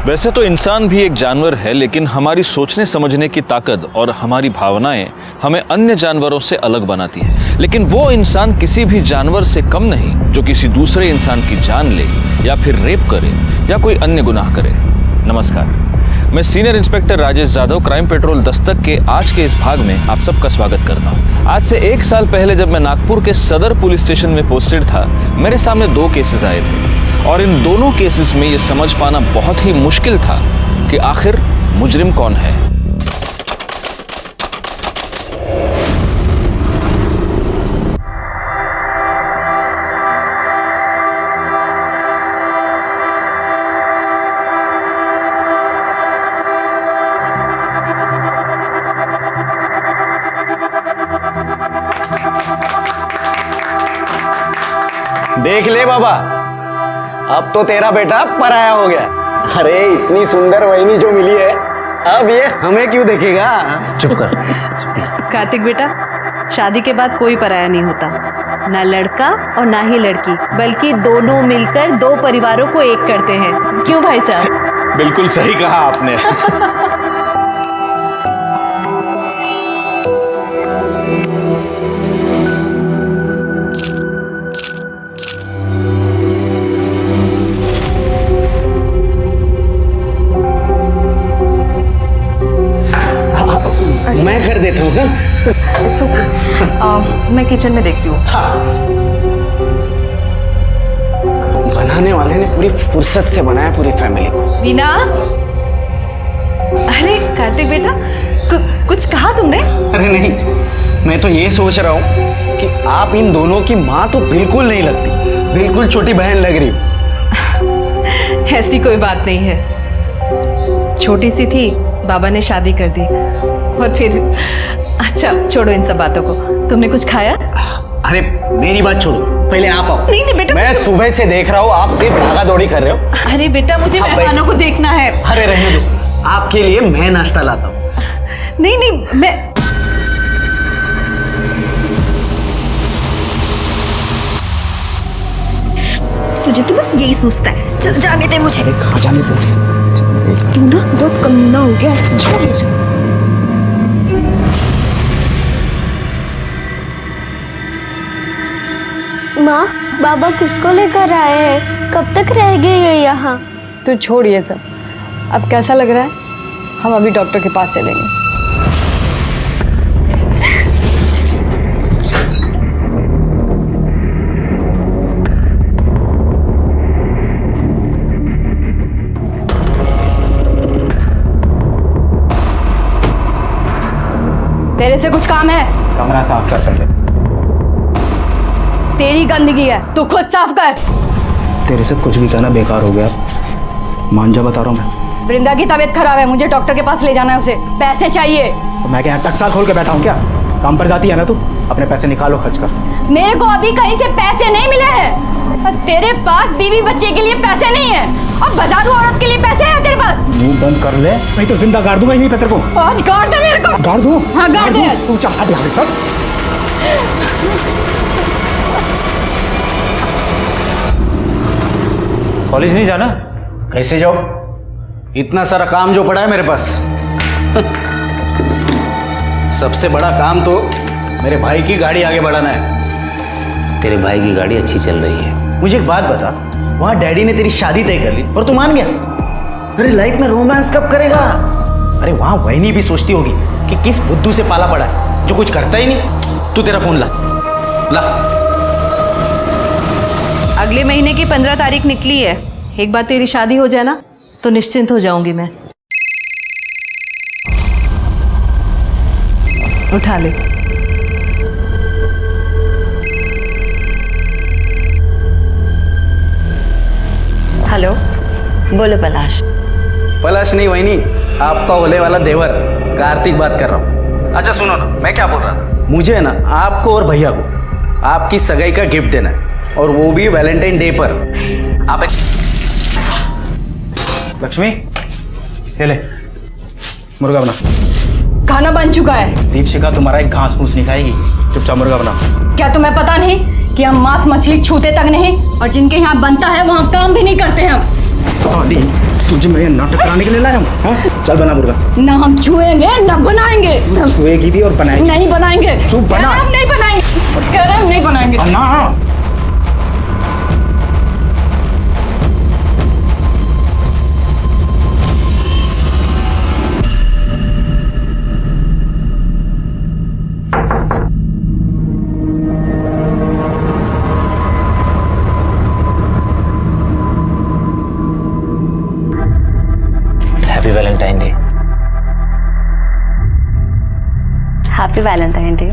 वैसे तो इंसान भी एक जानवर है, लेकिन हमारी सोचने समझने की ताकत और हमारी भावनाएं हमें अन्य जानवरों से अलग बनाती है। लेकिन वो इंसान किसी भी जानवर से कम नहीं जो किसी दूसरे इंसान की जान ले या फिर रेप करे या कोई अन्य गुनाह करे। नमस्कार, मैं senior inspector Rajesh Yadav crime petrol Dastak के आज के इस भाग में आप सबका स्वागत करता हूँ। आज से 1 साल पहले जब मैं नागपुर के सदर पुलिस स्टेशन में पोस्टेड था, मेरे सामने 2 केसेस आए थे और इन दोनों केसेस में ये समझ पाना बहुत ही मुश्किल था कि आखिर मुजरिम कौन है। देख ले बाबा, अब तो तेरा बेटा पराया हो गया। अरे इतनी सुंदर वहिनी जो मिली है, अब ये हमें क्यों देखेगा? चुप कर। कार्तिक बेटा, शादी के बाद कोई पराया नहीं होता, ना लड़का और ना ही लड़की, बल्कि दोनों मिलकर 2 परिवारों को एक करते हैं। क्यों भाई साहब? बिल्कुल सही कहा आपने। मैं कर देता हूँ। मैं किचन में देखती हूँ। बनाने वाले ने पूरी फुर्सत से बनाया पूरी फैमिली को। वीना, अरे कार्तिक बेटा, कुछ कहा तुमने? अरे नहीं, मैं तो ये सोच रहा हूँ कि आप इन दोनों की माँ तो बिल्कुल नहीं लगती, बिल्कुल छोटी बहन लग रही हो। ऐसी कोई बात नहीं है, छोटी सी थी, बाबा ने शादी कर दी और फिर। अच्छा छोड़ो इन सब बातों को, तुमने कुछ खाया? अरे मेरी बात छोड़ो, पहले आप आओ। नहीं नहीं बेटा, मैं सुबह से देख रहा हूँ आप सिर्फ भागा दौड़ी कर रहे हो। अरे बेटा, मुझे मेहमानों को देखना है। अरे रहने दो, आपके लिए मैं नाश्ता लाता हूँ। नहीं नहीं, मैं तुझे तो बस यही सोचता है। चल जाने दे मुझे। अरे कहाँ जाने दो? तू ना बहुत कमीना हो गया। छोड़ मुझे। माँ, बाबा किसको लेकर आए हैं? कब तक रहेंगे ये यहाँ? तू छोड़ ये सब। अब कैसा लग रहा है? हम अभी डॉक्टर के पास चलेंगे। तेरे से कुछ काम है? कमरा साफ कर पहले। तेरी गंदगी है, तू खुद साफ कर। तेरे से कुछ भी कहना बेकार हो गया, मान जा, बता रहा हूँ मैं। वृंदा की तबीयत खराब है, मुझे डॉक्टर के पास ले जाना है उसे। पैसे चाहिए। तो मैं क्या टकसाल खोल के बैठा हूँ क्या? काम पर जाती है ना तू, अपने पैसे निकालो, खर्च कर। मेरे को अभी कहीं से पैसे नहीं मिले हैं और तेरे पास बीवी बच्चे के लिए पैसे नहीं है और बाजारू औरत के लिए पैसे हैं तेरे पास? मुंह बंद कर ले, नहीं तो जिंदा गाड़ दूंगा यहीं पे तेरे को। आज गाड़ दे मेरे को। गाड़ दूं? हाँ गाड़ दे। तू चाह हट यहाँ से। कॉलेज नहीं जाना? कैसे जाओ? इतना सारा काम जो पड़ा है मेरे पास। सबसे बड़ा काम तो मेरे भाई की गाड़ी आगे बढ़ाना है। तेरे भाई की गाड़ी अच्छी चल रही है। मुझे एक बात बता, वहां डैडी ने तेरी शादी तय कर ली और तू मान गया? अरे लाइफ में रोमांस कब करेगा? अरे वहां वही भी सोचती होगी कि किस बुद्धू से पाला पड़ा है जो कुछ करता ही नहीं। तू तेरा फोन ला ला। अगले महीने की 15 तारीख निकली है। एक बार तेरी शादी हो जाए ना तो निश्चिंत हो जाऊंगी मैं। उठा ले। हेलो, बोलो पलाश। पलाश नहीं वहीनी, आपका होने वाला देवर कार्तिक बात कर रहा हूँ। अच्छा सुनो ना, मैं क्या बोल रहा था, मुझे ना आपको और भैया को आपकी सगाई का गिफ्ट देना है, और वो भी वैलेंटाइन डे पर। आप लक्ष्मी, ये ले मुर्गा बना। खाना बन चुका है। दीपशिका तुम्हारा एक घास फूस नहीं खाएगी, चुपचाप मुर्गा बना। क्या तुम्हें पता नहीं कि हम मांस मछली छूते तक नहीं, और जिनके यहाँ बनता है वहाँ काम भी नहीं करते हम। सॉरी, तुझे मैं नाटक कराने के लिए लाया हूँ। हाँ? चल बना मुर्गा। ना हम छुएंगे ना बनाएंगे। छुएगी भी और बनाएगी नहीं बनाएंगे। तू बना। कह रहे हम नहीं बनाएंगे, कह रहे हम नहीं बनाएंगे। ना happy Valentine day. Happy Valentine day.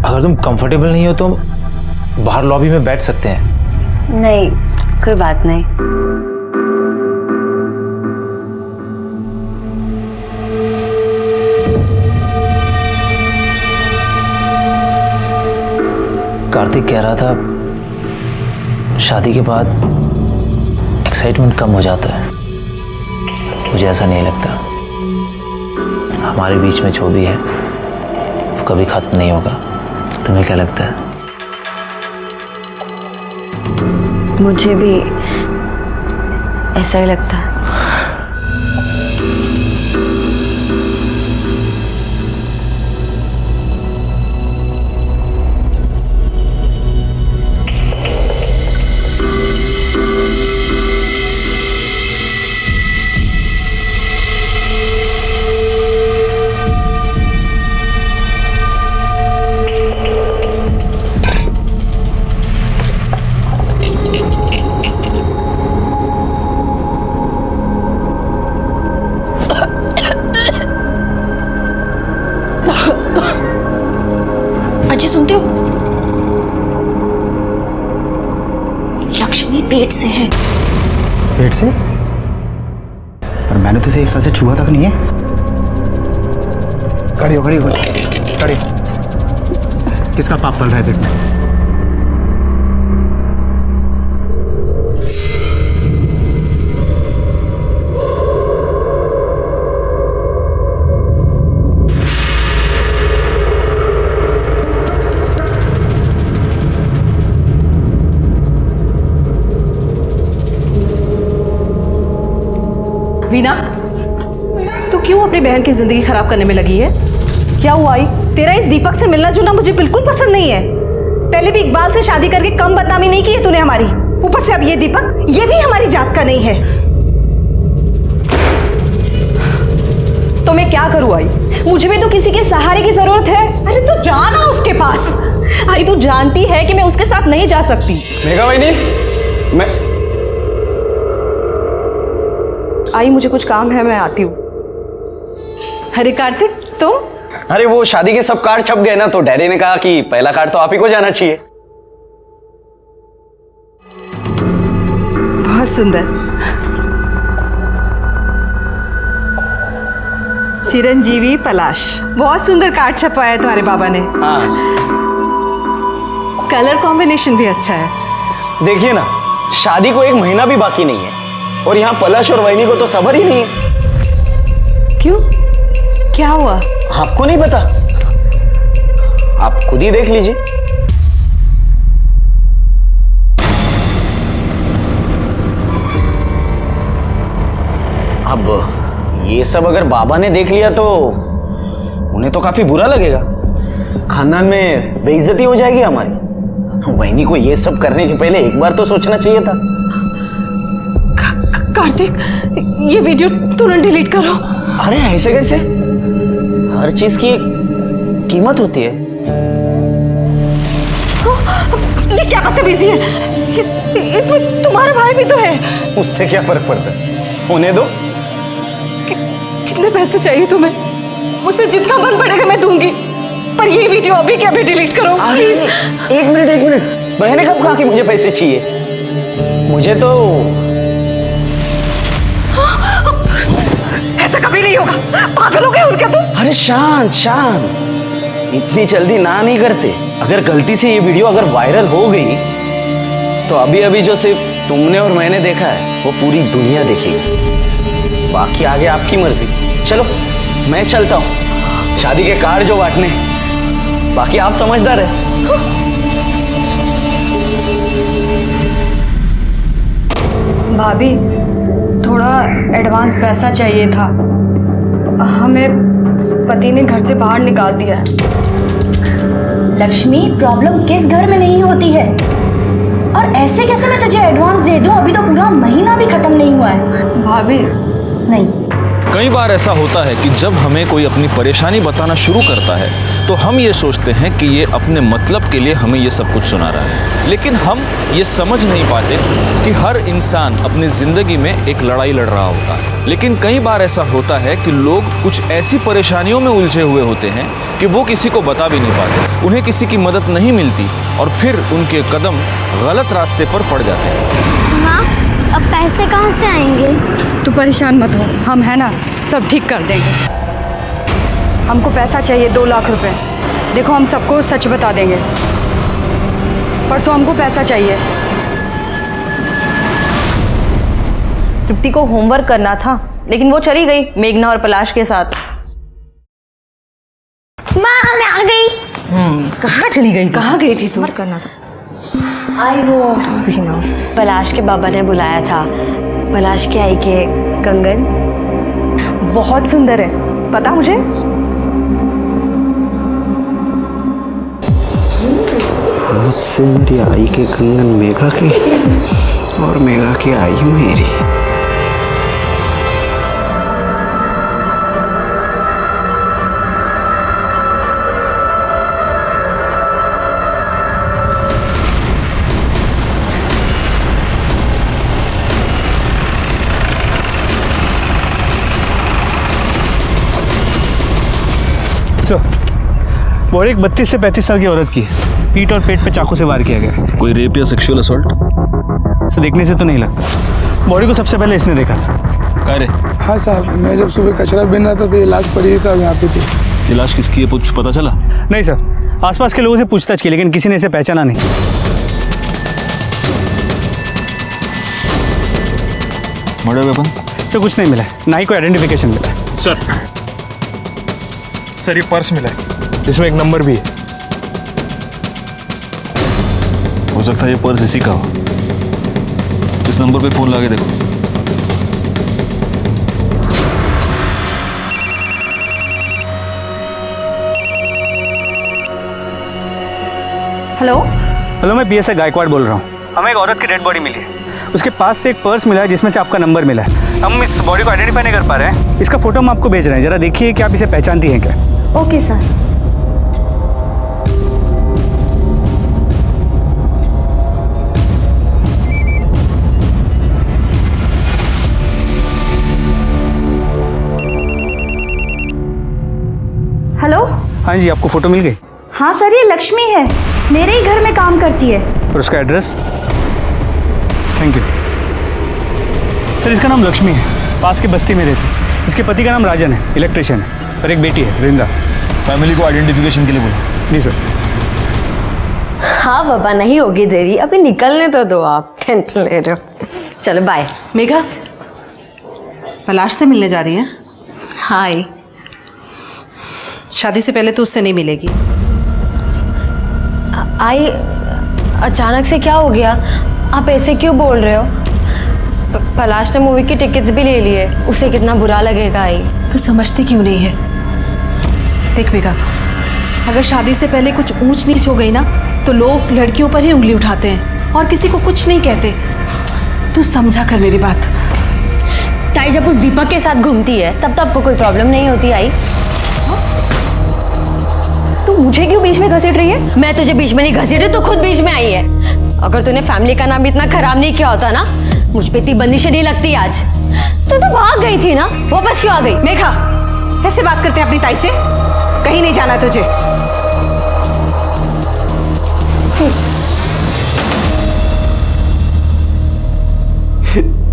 अगर तुम कंफर्टेबल नहीं हो तो हम बाहर लॉबी में बैठ सकते हैं। नहीं, कोई बात नहीं। कार्तिक कह रहा था शादी के बाद एक्साइटमेंट कम हो जाता है। मुझे ऐसा नहीं लगता। हमारे बीच में जो भी है वो कभी खत्म नहीं होगा। तुम्हें क्या लगता है? मुझे भी ऐसा ही लगता है। अजी सुनते हो? लक्ष्मी पेट से है। पेट से? पर मैंने तो इसे 1 साल से छुआ तक नहीं है। खड़ी हो, खड़ी हो, खड़ी हो। किसका पाप पल रहा है पेट में? वीना, तू क्यों अपनी बहन की जिंदगी खराब करने में लगी है? क्या हुआ आई? तेरा इस दीपक से मिलना जुलना मुझे बिल्कुल पसंद नहीं है। पहले भी इकबाल से शादी करके कम बदनामी नहीं की है तूने हमारी। ऊपर से अब ये दीपक, ये भी हमारी जात का नहीं है। तो मैं क्या करूं आई? मुझे भी तो किसी के सहारे की जरूरत है। अरे तू जाना उसके पास। आई तू जानती है कि मैं उसके साथ नहीं जा सकती। मेघा वहीनी, मैं आई मुझे कुछ काम है, मैं आती हूँ। अरे कार्तिक, तुम? अरे वो शादी के सब कार्ड छप गए ना, तो डैडी ने कहा कि पहला कार्ड तो आप ही को जाना चाहिए। बहुत सुंदर। चिरंजीवी पलाश, बहुत सुंदर कार्ड छपवाया है तुम्हारे बाबा ने। हाँ कलर कॉम्बिनेशन भी अच्छा है। देखिए ना, शादी को 1 महीना भी बाकी नहीं है और यहाँ पलाश और वहीनी को तो सबर ही नहीं है। क्यों, क्या हुआ? आपको नहीं पता? आप खुद ही देख लीजिए। अब ये सब अगर बाबा ने देख लिया तो उन्हें तो काफी बुरा लगेगा। खानदान में बेइज्जती हो जाएगी हमारी। वहीनी को ये सब करने के पहले एक बार तो सोचना चाहिए था। कार्तिक, ये वीडियो तुरंत डिलीट करो। अरे ऐसे कैसे? हर चीज की एक कीमत होती है। ये क्या बदतमीजी है? इसमें तुम्हारा भाई भी तो है। उससे क्या फर्क पड़ता है? होने दो। कितने पैसे चाहिए तुम्हें? मुझसे जितना मन पड़ेगा मैं दूंगी, पर ये वीडियो अभी के अभी डिलीट करो प्लीज। 1 मिनट। मैंने कब कहा कि मुझे पैसे चाहिए? मुझे तो ऐसा कभी नहीं होगा। पागल हो गए हो क्या तुम? अरे शांत, इतनी जल्दी ना नहीं करते। अगर गलती से ये वीडियो अगर वायरल हो गई तो अभी अभी जो सिर्फ तुमने और मैंने देखा है वो पूरी दुनिया देखेगी। बाकी आगे आपकी मर्जी। चलो मैं चलता हूँ शादी के कार्ड जो बांटने, बाकी आप समझदार है। भाभी, थोड़ा एडवांस पैसा चाहिए था। हमें पति ने घर से बाहर निकाल दिया है। लक्ष्मी, प्रॉब्लम किस घर में नहीं होती है? और ऐसे कैसे मैं तुझे एडवांस दे दूं? अभी तो पूरा महीना भी खत्म नहीं हुआ है। भाभी, नहीं, कई बार ऐसा होता है कि जब हमें कोई अपनी परेशानी बताना शुरू करता है तो हम ये सोचते हैं कि ये अपने मतलब के लिए हमें ये सब कुछ सुना रहा है, लेकिन हम ये समझ नहीं पाते कि हर इंसान अपनी ज़िंदगी में एक लड़ाई लड़ रहा होता है। लेकिन कई बार ऐसा होता है कि लोग कुछ ऐसी परेशानियों में उलझे हुए होते हैं कि वो किसी को बता भी नहीं पाते, उन्हें किसी की मदद नहीं मिलती और फिर उनके कदम गलत रास्ते पर पड़ जाते हैं। माँ, अब पैसे कहाँ से आएंगे? तू परेशान मत हो, हम है ना, सब ठीक कर देंगे। हमको पैसा चाहिए 2 लाख रुपए। देखो, हम सबको सच बता देंगे। परसों हमको पैसा चाहिए। तृप्ति को होमवर्क करना था, लेकिन वो चली गई मेघना और पलाश के साथ। माँ, मैं आ गई। कहाँ चली गई? कहाँ गई थी तू? करना था। आई वो पलाश के बाबा ने बुलाया था। पलाश के आई के कंगन बहुत सुंदर है, पता मुझे। मुझसे मेरी आई के कंगन मेघा की और मेघा की आई मेरी। बॉडी एक 32 से 35 साल की औरत की है। पीठ और पेट पे चाकू से वार किया गया है। कोई रेप या सेक्सुअल असॉल्ट? इसे देखने से तो नहीं लगता। बॉडी को सबसे पहले इसने देखा था। क्या रे? हाँ साहब, मैं जब सुबह कचरा बीन रहा था तो ये लाश पड़ी है साहब यहाँ पे थी। ये लाश किसकी है कुछ पता चला? नहीं सर, आसपास के लोगों से पूछताछ की लेकिन किसी ने इसे पहचाना नहीं। Murder weapon? सर कुछ नहीं मिला है, ना ही कोई आइडेंटिफिकेशन मिला है। सर ये पर्स मिला है, इसमें एक नंबर भी है। हो सकता है ये पर्स इसी का हो। इस नंबर पे फोन लगा के देखो। हेलो हेलो, मैं PSI गायकवाड़ बोल रहा हूँ। हमें एक औरत की डेड बॉडी मिली है। उसके पास से एक पर्स मिला है जिसमें से आपका नंबर मिला है। हम इस बॉडी को आइडेंटिफाई नहीं कर पा रहे हैं। इसका फोटो हम आपको भेज रहे हैं, जरा देखिए कि आप इसे पहचानती हैं क्या। Okay sir. हेलो। हाँ जी, आपको फोटो मिल गई? हाँ सर, ये लक्ष्मी है, मेरे ही घर में काम करती है। और उसका एड्रेस? Thank you sir. इसका नाम लक्ष्मी है, पास की बस्ती में रहती है। इसके पति का नाम राजन है, इलेक्ट्रिशियन है, और एक बेटी है वृंदा। फैमिली को आइडेंटिफिकेशन के लिए बोला। जी सर। हाँ बाबा, नहीं होगी देरी, अभी निकलने तो दो, आप टेंशन ले रहे हो। चलो बाय। मेघा, पलाश से मिलने जा रही है? हाय। शादी से पहले तो उससे नहीं मिलेगी। आई, अचानक से क्या हो गया? आप ऐसे क्यों बोल रहे हो? पलाश ने मूवी की टिकट्स भी ले लिए, उसे कितना बुरा लगेगा। आई, तू समझती क्यों नहीं है? देख मेघा, अगर शादी से पहले कुछ ऊंच नीच हो गई ना तो लोग लड़कियों पर ही उंगली उठाते हैं और किसी को कुछ नहीं कहते। तू समझा कर मेरी बात। ताई जब उस दीपक के साथ घूमती है तब तो आपको कोई प्रॉब्लम नहीं होती। आई, तू मुझे क्यों बीच में घसीट रही है? मैं तुझे बीच में नहीं घसीटी, तू खुद बीच में आई है। अगर तूने फैमिली का नाम इतना खराब नहीं किया होता ना, मुझ पे इतनी बंदिशें नहीं लगती आज। तू तो भाग गई थी ना, वापस क्यों आ गई? मेघा, ऐसे बात करते हैं अपनी ताई से? कहीं नहीं जाना तुझे।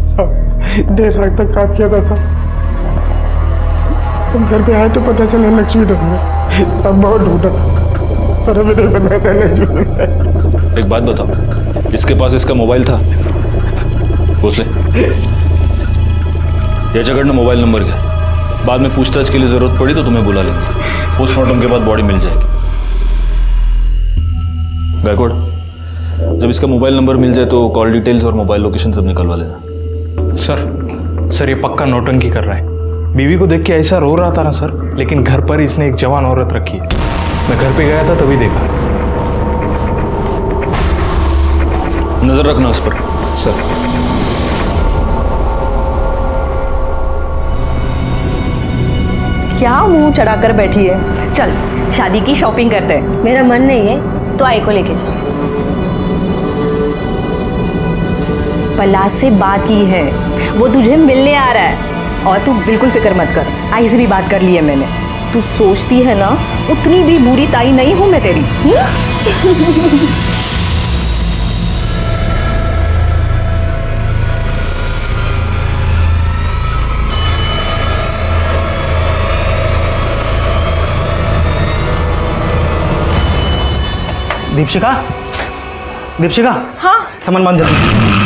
साहब देर रात तक काम किया था साहब। तुम घर पे आए तो पता चला लक्ष्मी ढूंढ साहब, बहुत ढूंढा। एक बात बताओ, इसके पास इसका मोबाइल था? पूछ ले। ये झगड़ना मोबाइल नंबर क्या? बाद में पूछताछ के लिए जरूरत पड़ी तो तुम्हें बुला लेंगे। पोस्टमार्टम के बाद बॉडी मिल जाएगी। गायकवाड़, जब इसका मोबाइल नंबर मिल जाए तो कॉल डिटेल्स और मोबाइल लोकेशन सब निकलवा लेना। सर ये पक्का नौटंकी कर रहा है। बीवी को देख के ऐसा रो रहा था ना सर, लेकिन घर पर इसने एक जवान औरत रखी है। मैं घर पे गया था तभी देखा। नजर रखना उस पर। सर क्या मुंह चढ़ाकर बैठी है? चल शादी की शॉपिंग करते हैं। मेरा मन नहीं है तो आई को लेके जा। पलाश से बात की है, वो तुझे मिलने आ रहा है। और तू बिल्कुल फिक्र मत कर, आई से भी बात कर ली है मैंने। तू सोचती है ना उतनी भी बुरी ताई नहीं हूं मैं तेरी। दीपशिका, दीपशिका, हाँ सामान बांध जल्दी।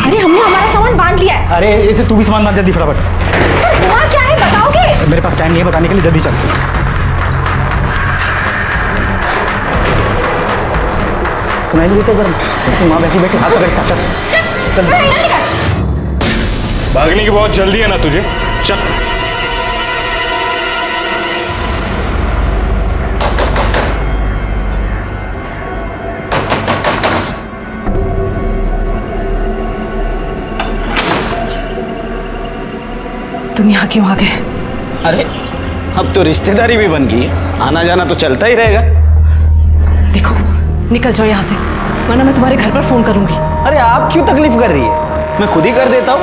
अरे हमने हमारा सामान बांध लिया है। अरे इसे तू भी सामान बांध जल्दी फटाफट। पर हुआ क्या है बताओगे? मेरे पास टाइम नहीं है बताने के लिए, जल्दी चल। सुनाई नहीं देता गर्म? ऐसे माँ वैसे बैठे हाथ पकड़ इसका। चल चल जल्दी कर। भागने की बहुत जल्दी है ना तुझे? चल। तुम यहाँ क्यों आ गए? अरे अब तो रिश्तेदारी भी बन गई है, आना जाना तो चलता ही रहेगा। देखो निकल जाओ यहाँ से, वरना मैं तुम्हारे घर पर फोन करूंगी। अरे आप क्यों तकलीफ कर रही है? मैं खुद ही कर देता हूँ।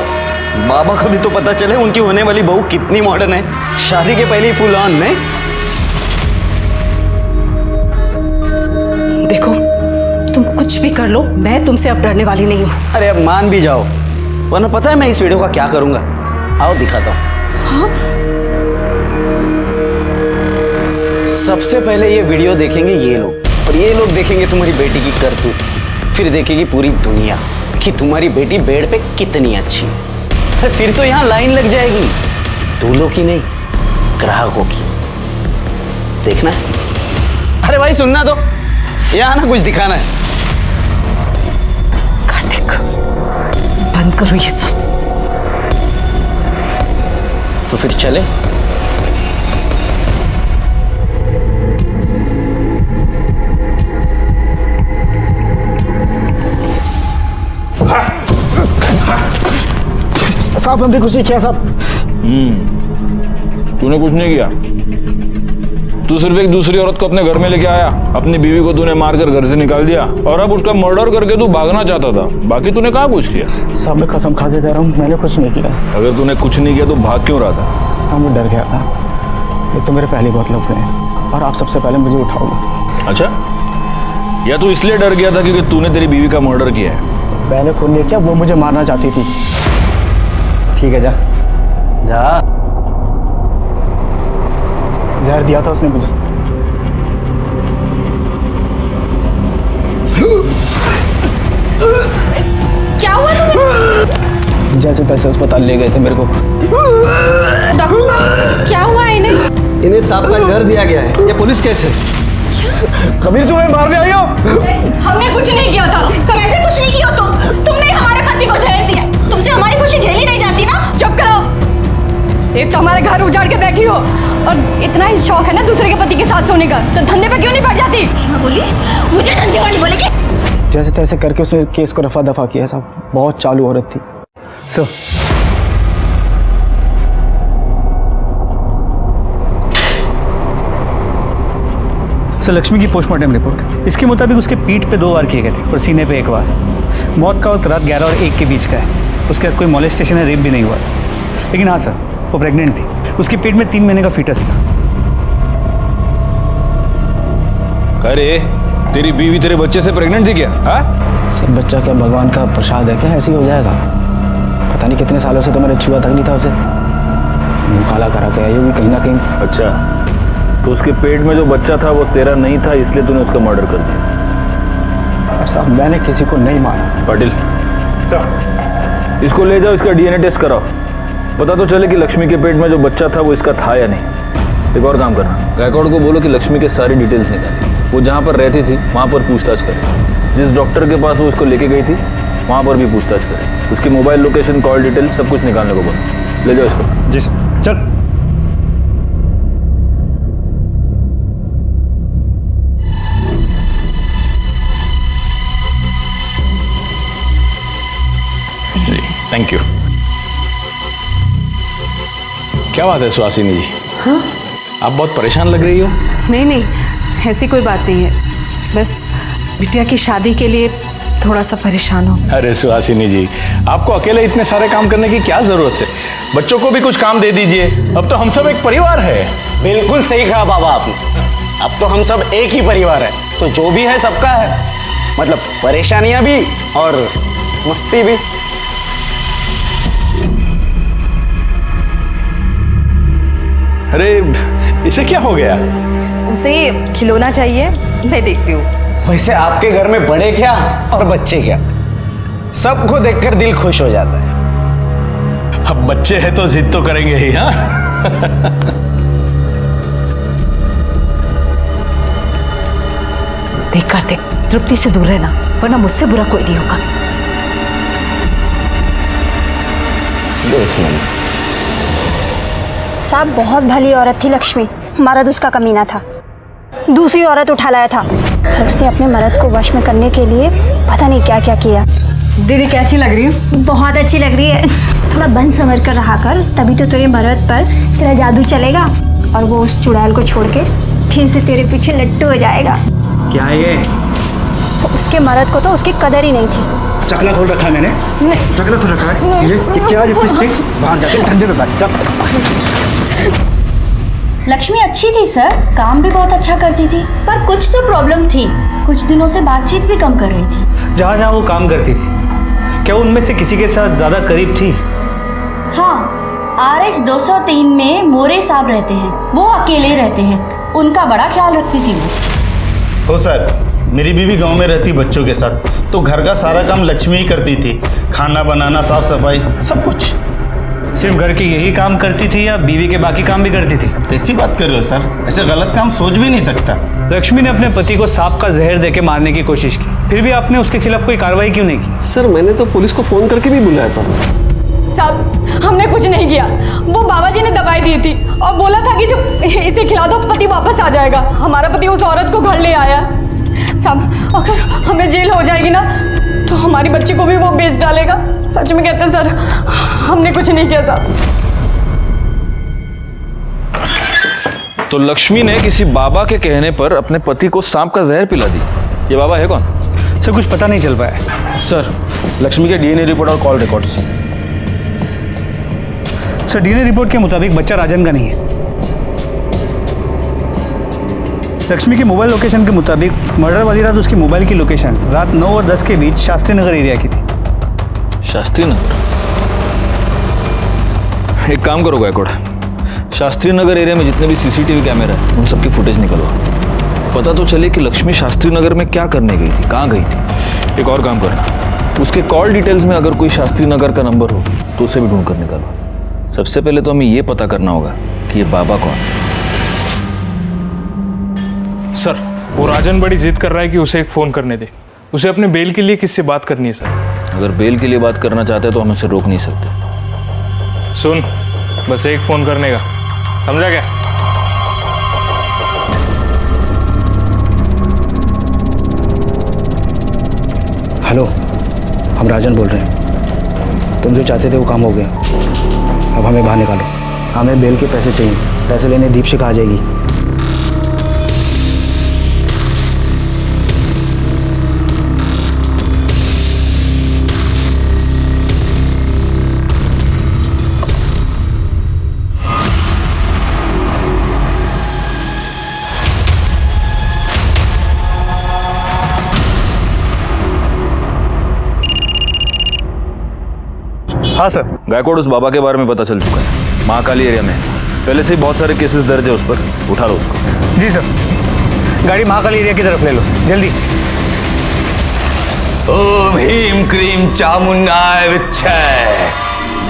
बाबा को भी तो पता चले उनकी होने वाली बहू कितनी मॉडर्न है। शादी के पहले ही फुल ऑन नहीं। देखो तुम कुछ भी कर लो, मैं तुमसे अब डरने वाली नहीं हूँ। अरे अब मान भी जाओ, वरना पता है मैं इस वीडियो का क्या करूंगा? आओ दिखाता हूँ। सबसे पहले ये वीडियो देखेंगे ये लोग, और ये लोग देखेंगे तुम्हारी बेटी की करतूत। फिर देखेगी पूरी दुनिया कि तुम्हारी बेटी बेड पे कितनी अच्छी है। फिर तो यहाँ लाइन लग जाएगी, दूल्हों की नहीं ग्राहकों की। देखना है? अरे भाई सुनना तो, यहाँ ना कुछ दिखाना है। कार्तिक बंद करो ये सब। तो फिर चले। साहब हमने कुछ नहीं किया साहब। तूने कुछ नहीं किया। तू सिर्फ एक दूसरी औरत को अपने घर में लेके आया, अपनी बीवी को तूने मारकर घर से निकाल दिया, और अब उसका मर्डर करके तू भागना चाहता था। बाकी तूने कहाँ कुछ किया? साहब मैं कसम खा के कह रहा हूँ, मैंने कुछ नहीं किया। अगर तूने कुछ नहीं किया तो भाग क्यों रहा था? साहब मैं डर गया था। एक तो मेरे पहले बहुत लफड़े हैं, और आप सबसे पहले मुझे उठाओगे। अच्छा, या तू इसलिए डर गया था क्योंकि तूने तेरी बीवी का मर्डर किया है? मैंने खून नहीं किया, वो मुझे मारना चाहती थी। ठीक है, जा जा। जहर दिया था उसने मुझे। क्या हुआ तुम्हें? जैसे तैसे अस्पताल ले गए थे मेरे को। डॉक्टर साहब क्या हुआ है इन्हें? इन्हें सांप का जहर दिया गया है। ये पुलिस केस है। कबीर तुम्हें मारने आई हो? हमने कुछ नहीं किया था। सब ऐसे कुछ नहीं किया तुमने हमारे पति को जहर दिया। तुमसे हमारी खुशी झेली नहीं जाती ना? चुप करो। एक तो हमारे घर उजाड़ के बैठी हो, और इतना ही शौक है ना दूसरे के पति के साथ सोने का, तो धंधे पे क्यों नहीं पड़ जाती? बोली मुझे धंधे वाली बोलेगी। जैसे तैसे करके उसने केस को रफा दफा किया साहब। बहुत चालू औरत थी। सर सर लक्ष्मी की पोस्टमार्टम रिपोर्ट, इसके मुताबिक उसके पीठ पे 2 वार किए गए थे और सीने पे 1 वार। मौत का वक्त रात 11 और 1 के बीच का है। उसके बाद कोई मॉलेस्टेशन या रेप भी नहीं हुआ। लेकिन हाँ सर, वो प्रेग्नेंट थी। उसके पेट में 3 महीने का फीटस था। अरे तेरी बीवी तेरे बच्चे से प्रेग्नेंट थी क्या? सर बच्चा क्या भगवान का प्रसाद है क्या? ऐसे ही हो जाएगा? पता नहीं कितने सालों से तो मैंने छुआ तक नहीं था उसे। मुँह काला करा के आई होगी कहीं ना कहीं। अच्छा, तो उसके पेट में जो बच्चा था वो तेरा नहीं था, इसलिए तूने उसका मर्डर कर दिया। साहब मैंने किसी को नहीं मारा। पाटिल इसको ले जाओ, इसका डीएनए टेस्ट कराओ, पता तो चले कि लक्ष्मी के पेट में जो बच्चा था वो इसका था या नहीं। एक और काम करना, गायकवाड़ को बोलो कि लक्ष्मी के सारी डिटेल्स निकाले, वो जहाँ पर रहती थी वहाँ पर पूछताछ करे, जिस डॉक्टर के पास वो उसको लेके गई थी वहाँ पर भी पूछताछ करे, उसकी मोबाइल लोकेशन, कॉल डिटेल सब कुछ निकालने को बोलो। ले जाओ इसको। जी सर, चल। Thank you. क्या बात है सुहासिनी जी? हाँ? आप बहुत परेशान लग रही हो। नहीं नहीं, ऐसी कोई बात नहीं है, बस बिटिया की शादी के लिए थोड़ा सा परेशान हूँ। अरे सुहासिनी जी, आपको अकेले इतने सारे काम करने की क्या जरूरत है? बच्चों को भी कुछ काम दे दीजिए, अब तो हम सब एक परिवार है। बिल्कुल सही कहा बाबा आपने, अब तो हम सब एक ही परिवार है, तो जो भी है सबका है, मतलब परेशानियां भी और मस्ती भी। अरे इसे क्या हो गया? उसे खिलौना चाहिए, मैं देखती हूँ। वैसे आपके घर में बड़े क्या और बच्चे क्या, सबको देखकर दिल खुश हो जाता है। अब बच्चे हैं तो जिद तो करेंगे ही। हाँ देख कार्तिक, तृप्ति से दूर रहना, वरना मुझसे बुरा कोई नहीं होगा। देख लेंगे। साहब बहुत भली औरत थी लक्ष्मी, मर्द उसका कमीना था, दूसरी औरत उठा लाया था और उसने अपने मर्द को वश में करने के लिए पता नहीं क्या क्या किया। दीदी कैसी लग रही हूँ? बहुत अच्छी लग रही है। थोड़ा बन संवर कर रहा कर, तभी तो तेरे मर्द पर तेरा जादू चलेगा और वो उस चुड़ैल को छोड़ के फिर से तेरे पीछे लट्टू हो जाएगा। क्या है ये? उसके मर्द को तो उसकी कदर ही नहीं थी। चकला खोल रखा है मैंने। चकला खोल रखा है। ये क्या लिपस्टिक? बाहर जाके ठंडे में बैठ जा। लक्ष्मी अच्छी थी सर, काम भी बहुत अच्छा करती थी, पर कुछ तो प्रॉब्लम थी, कुछ दिनों से बातचीत भी कम कर रही थी। जहाँ जहाँ वो काम करती थी, क्या उनमें से किसी के साथ ज्यादा करीब थी? हाँ, RH 203 में मोरे साहब रहते हैं, वो अकेले रहते हैं, उनका बड़ा ख्याल रखती थी वो। हो सर, मेरी बीवी गांव में रहती बच्चों के साथ, तो घर का सारा काम लक्ष्मी ही करती थी, खाना बनाना, साफ सफाई, सब कुछ। सिर्फ घर के यही काम करती थी या बीवी के बाकी काम भी करती थी? कैसी बात कर रहे हो सर, ऐसे गलत काम सोच भी नहीं सकता। लक्ष्मी ने अपने पति को सांप का जहर देके मारने की कोशिश की, फिर भी आपने उसके खिलाफ कोई कार्रवाई क्यों नहीं की? सर मैंने तो पुलिस को फोन करके भी बुलाया था। साहब हमने कुछ नहीं किया, वो बाबा जी ने दवाई दी थी और बोला था कि जब इसे खिला दो पति वापस आ जाएगा। हमारा पति उस औरत को घर ले आया। साहब अगर हमें जेल हो जाएगी ना तो हमारी बच्ची को भी वो बेच डालेगा। सच में कहते हैं सर, हमने कुछ नहीं किया साहब। तो लक्ष्मी ने किसी बाबा के कहने पर अपने पति को सांप का जहर पिला दी। ये बाबा है कौन? सर कुछ पता नहीं चल पाया। सर लक्ष्मी के डीएनए रिपोर्ट और call records. Sir DNA report के मुताबिक बच्चा राजन का नहीं है। लक्ष्मी की मोबाइल लोकेशन के मुताबिक मर्डर वाली रात उसकी मोबाइल की लोकेशन रात 9 और 10 के बीच शास्त्री नगर एरिया की थी। शास्त्री नगर? एक काम करो गायकवाड़, शास्त्री नगर एरिया में जितने भी सीसीटीवी कैमरा है उन सबकी फुटेज निकलवाओ, पता तो चले कि लक्ष्मी शास्त्री नगर में क्या करने गई थी, कहाँ गई थी। एक और काम करना, उसके कॉल डिटेल्स में अगर कोई शास्त्री नगर का नंबर हो तो उसे भी ढूंढ कर निकालो। सबसे पहले तो हमें ये पता करना होगा कि ये बाबा कौन है। सर वो राजन बड़ी जिद कर रहा है कि उसे एक फोन करने दे, उसे अपने बेल के लिए किससे बात करनी है सर? अगर बेल के लिए बात करना चाहते हैं तो हम उसे रोक नहीं सकते। सुन, बस एक फोन करने का, समझा क्या? हेलो, हम राजन बोल रहे हैं। तुम जो चाहते थे वो काम हो गया, अब हमें बाहर निकालो। हमें बेल के पैसे चाहिए, पैसे लेने दीपशिखा आ जाएगी। हाँ सर। गायकवाड़, उस बाबा के बारे में पता चल चुका है, महाकाली एरिया में। पहले से ही बहुत सारे केसेस दर्ज है उस पर, उठा लो उसको। जी सर, गाड़ी महाकाली एरिया की तरफ ले लो, जल्दी। ओम ह्रीम क्रीम चामुंडाय विच्छय,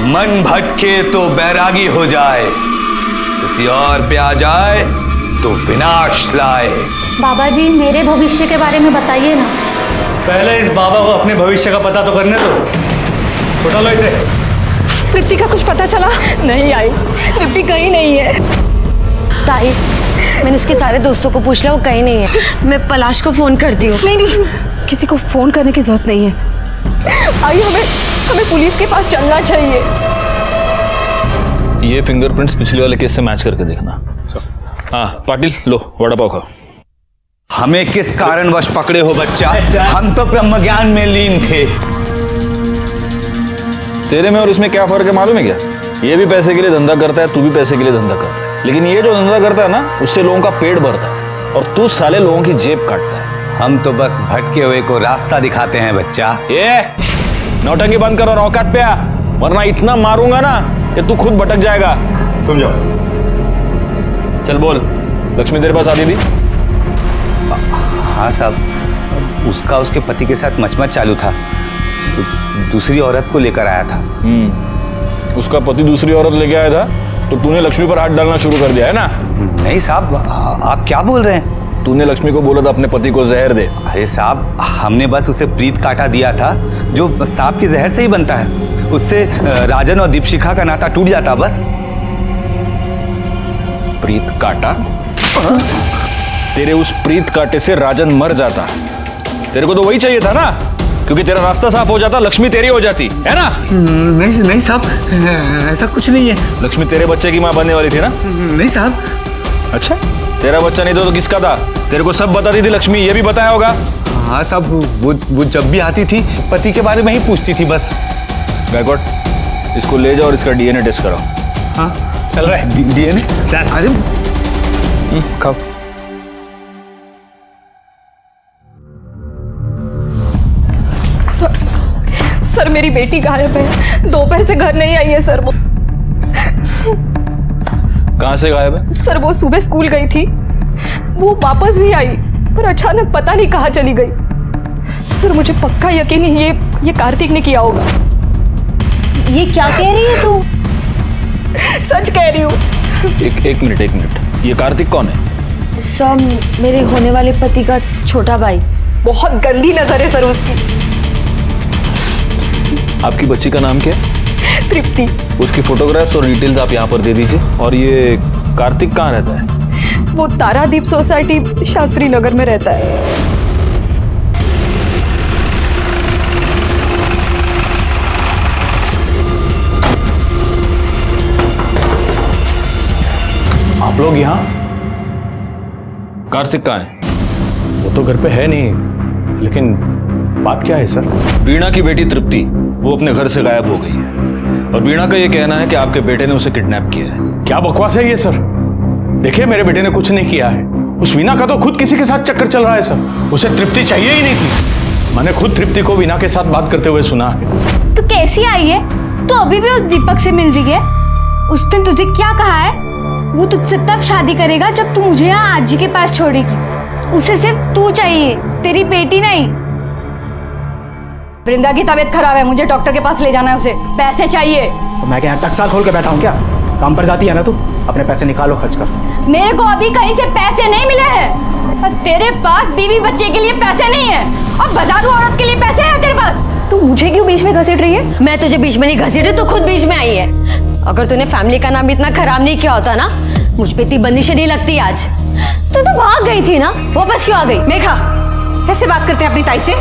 मन भटके तो बैरागी हो जाए, किसी और पे आ जाए तो विनाश लाए। बाबा जी मेरे भविष्य के बारे में बताइए ना। पहले इस बाबा को अपने भविष्य का पता तो करने दो। उठा लो इसे। तृप्ति का कुछ पता चला? नहीं आई, तृप्ति कहीं नहीं है। ताई, मैंने उसके सारे दोस्तों को पूछ लिया, वो कहीं नहीं है। मैं पलाश को फोन करती हूँ। नहीं नहीं, किसी को फोन करने की जरूरत नहीं है। आई, हमें पुलिस के पास चलना चाहिए। ये फिंगरप्रिंट्स पिछले वाले केस से मैच करके देखना। हाँ पाटिल, लो वड़ा पाव खाओ। हमें किस कारणवश पकड़े हो बच्चा? हम तो ब्रह्म ज्ञान में लीन थे। तेरे में और इसमें क्या फर्क है मालूम है क्या? ये भी पैसे के लिए धंधा करता है, तू भी पैसे के लिए धंधा करता है, लेकिन ये जो धंधा करता है ना, उससे लोगों का पेट भरता है और तू साले लोगों की जेब काटता है। हम तो बस भटके हुए को रास्ता दिखाते हैं बच्चा। ये नौटंकी बंद करो और औकात पे आ, वरना इतना मारूंगा ना कि तू खुद भटक जाएगा। तुम जाओ। चल बोल, लक्ष्मी तेरे पास आती थी? हाँ साहब, उसका उसके पति के साथ मचमच चालू था, तो दूसरी औरत को लेकर आया था। उसका पति दूसरी औरत लेके आया था तो तूने लक्ष्मी पर हाथ डालना शुरू कर दिया है ना? नहीं साहब, आप क्या बोल रहे हैं? तूने लक्ष्मी को बोला था अपने पति को जहर दे। अरे साहब, हमने बस उसे प्रीत काटा दिया था, जो सांप के जहर से ही बनता है। उससे राजन और दीपशिखा का नाता टूट जाता बस। प्रीत काटा? तेरे उस प्रीत काटे से राजन मर जाता। तेरे को तो वही चाहिए था ना, क्योंकि तेरा रास्ता साफ हो जाता, लक्ष्मी तेरी हो जाती है ना? नहीं साहब, ऐसा कुछ नहीं है। लक्ष्मी तेरे बच्चे की माँ बनने वाली थी ना? नहीं साहब। अच्छा, तेरा बच्चा नहीं तो किसका था? तेरे को सब बताती थी लक्ष्मी, ये भी बताया होगा। हाँ साहब, वो जब भी आती थी पति के बारे में ही पूछती थी बस। गायकवाड़, इसको ले जाओ और इसका डीएनए टेस्ट कराओ। हाँ चल रहा है। डीएनए? अरे खाओ। सर मेरी बेटी गायब है, दोपहर से घर नहीं आई है सर। वो कहां से गायब है? सर वो सुबह स्कूल गई थी, वो वापस भी आई पर अचानक पता नहीं कहां चली गई। सर मुझे पक्का यकीन है ये कार्तिक ने किया होगा। ये क्या कह रही है तू? सच कह रही हूँ। एक मिनट, ये कार्तिक कौन है? सब मेरे होने वाले पति का छोटा भाई। बहुत गंदी नजर है सर उसकी। आपकी बच्ची का नाम क्या है? तृप्ति। उसकी फोटोग्राफ्स और डिटेल्स आप यहाँ पर दे दीजिए। और ये कार्तिक कहाँ रहता है? वो तारादीप सोसाइटी शास्त्री नगर में रहता है। आप लोग यहाँ? कार्तिक कहाँ है? वो तो घर पे है नहीं, लेकिन बात क्या है सर? वीणा की बेटी तृप्ति, वो अपने घर से गायब हो गई है और वीणा का ये कहना है कि आपके बेटे ने उसे किडनैप किया है। क्या बकवास है ये सर? देखिए, मेरे बेटे ने कुछ नहीं किया है। उस वीणा का तो खुद किसी के साथ चक्कर चल रहा है सर। उसे तृप्ति चाहिए ही नहीं थी। मैंने खुद तृप्ति को वीणा के साथ बात करते हुए सुना है। तू कैसी आई है? तू अभी भी उस दीपक से मिल रही है? उसने तुझे क्या कहा है? वो तुझसे तब शादी करेगा जब तू मुझे यहाँ आजी के पास छोड़ेगी। उसे सिर्फ तू चाहिए, तेरी बेटी नहीं। वृंदा की तबीयत खराब है, मुझे डॉक्टर के पास ले जाना है, उसे पैसे चाहिए। तो मैं क्या टकसाल खोल के बैठा हूँ क्या? काम पर जाती है ना तू, अपने पैसे निकालो खर्च कर। मेरे को अभी कहीं से पैसे नहीं मिले हैं और तेरे पास बीवी बच्चे के लिए पैसे नहीं है और बाजारू औरत के लिए पैसे हैं तेरे पास। तू मुझे क्यों बीच में घसीट रही है? मैं तुझे बीच में नहीं घसीट रही, तू खुद बीच में आई है। अगर तूने फैमिली का नाम इतना खराब नहीं किया होता ना, मुझ पे इतनी बंदिशें नहीं लगती आज। तू तो भाग गई थी ना, वापस क्यों आ गई? मेघा, ऐसे बात करते हैं अपनी ताई से?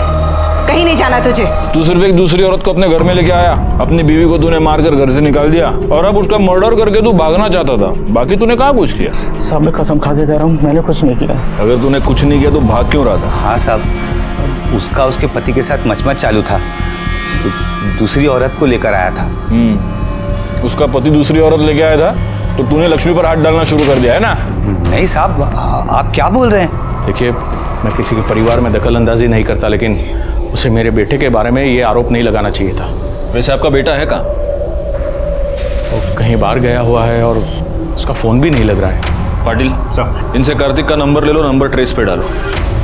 कहीं नहीं जाना तुझे। तू सिर्फ एक दूसरी औरत को अपने घर में लेके आया, अपनी बीवी को तूने मारकर घर से निकाल दिया और अब उसका मर्डर करके तू भागना चाहता था। बाकी तूने कहाँ कुछ किया? साहब मैं कसम खा के कह रहा हूँ, मैंने कुछ नहीं किया। अगर तूने कुछ नहीं किया तो भाग क्यों रहा था? हाँ साहब, उसका उसके पति के साथ मचमच चालू था, तो दूसरी औरत को लेकर आया था। उसका पति दूसरी औरत लेके आया था तो तूने लक्ष्मी पर हाथ डालना शुरू कर दिया है ना? नहीं साहब, आप क्या बोल रहे हैं? देखिए, मैं किसी के परिवार में दखल अंदाजी नहीं करता, लेकिन उसे मेरे बेटे के बारे में ये आरोप नहीं लगाना चाहिए था। वैसे आपका बेटा है कहाँ? वो कहीं बाहर गया हुआ है और उसका फोन भी नहीं लग रहा है। पाटिल साहब, इनसे कार्तिक का नंबर ले लो, नंबर ट्रेस पे डालो।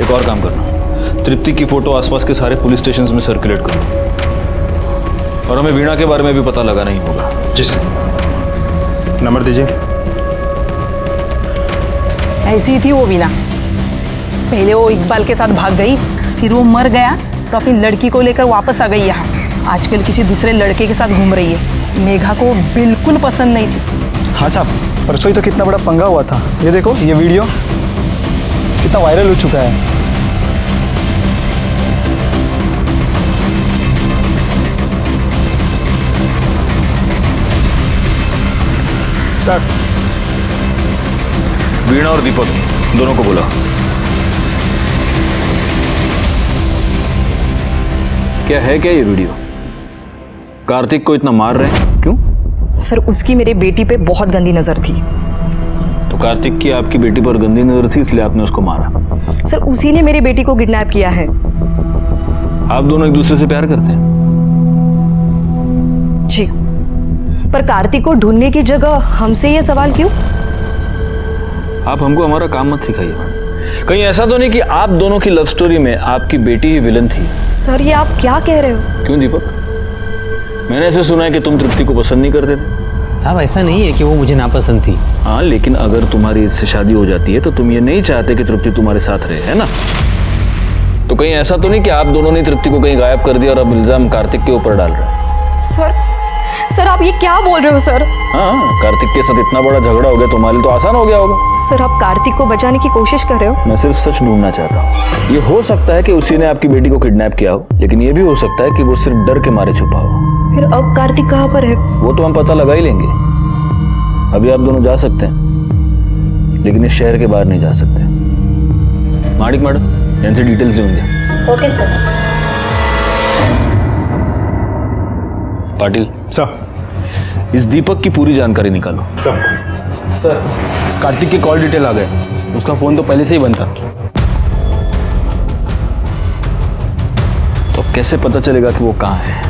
एक और काम करना, तृप्ति की फोटो आसपास के सारे पुलिस स्टेशन में सर्कुलेट करो, और हमें वीणा के बारे में भी पता लगाना ही होगा। जी सर। नंबर दीजिए। ऐसी ही थी वो वीणा। पहले वो इकबाल के साथ भाग गई, फिर वो मर गया तो अपनी लड़की को लेकर वापस आ गई यहाँ। आजकल किसी दूसरे लड़के के साथ घूम रही है। मेघा को बिल्कुल पसंद नहीं थी। हाँ साहब, परसों ही तो कितना बड़ा पंगा हुआ था। ये देखो, ये वीडियो कितना वायरल हो चुका है। सर, वीणा और दीपक दोनों को बोला। क्या है क्या ये वीडियो? कार्तिक को इतना मार रहे हैं क्यों? सर उसकी मेरे बेटी पे बहुत गंदी नजर थी। तो कार्तिक की आपकी बेटी पर गंदी नजर थी इसलिए आपने उसको मारा? सर उसी ने मेरी बेटी को किडनैप किया है। आप दोनों एक दूसरे से प्यार करते हैं? जी, पर कार्तिक को ढूंढने की जगह हमसे ये सवाल क्यों? आप हमको हमारा काम मत सिखाइए। कहीं ऐसा तो नहीं कि आप दोनों की लव स्टोरी में आपकी बेटी ही विलन थी? सर ये आप क्या कह रहे हो? क्यों दीपक, मैंने ऐसे सुना है कि तुम तृप्ति को पसंद नहीं करते थे। साहब ऐसा नहीं है कि वो मुझे नापसंद थी। हाँ, लेकिन अगर तुम्हारी इससे शादी हो जाती है तो तुम ये नहीं चाहते कि तृप्ति तुम्हारे साथ रहे, है ना? तो कहीं ऐसा तो नहीं कि आप दोनों ने तृप्ति को कहीं गायब कर दिया और अब इल्जाम कार्तिक के ऊपर डाल रहे हैं? सर आप ये क्या बोल रहे हो सर? हाँ, कार्तिक के साथ इतना बड़ा झगड़ा हो गया, तुम्हारे लिए तो आसान हो गया होगा। सर आप कार्तिक को बचाने की कोशिश कर रहे हो? मैं सिर्फ सच ढूंढना चाहता हूँ। ये हो सकता है कि उसी ने आपकी बेटी को किडनैप किया हो, लेकिन ये भी हो सकता है कि वो सिर्फ डर के मारे छुपा हो। फिर अब कार्तिक कहाँ पर है? वो तो हम पता लगा ही लेंगे। अभी आप दोनों जा सकते हैं, लेकिन इस शहर के बाहर नहीं जा सकते। माणिक मैडम, यहाँ से डिटेल्स लेंगे। Okay sir. पाटिल सर, इस दीपक की पूरी जानकारी निकालो। सर, कार्तिक के कॉल डिटेल आ गए। उसका फोन तो पहले से ही बंद था। तो कैसे पता चलेगा कि वो कहाँ है?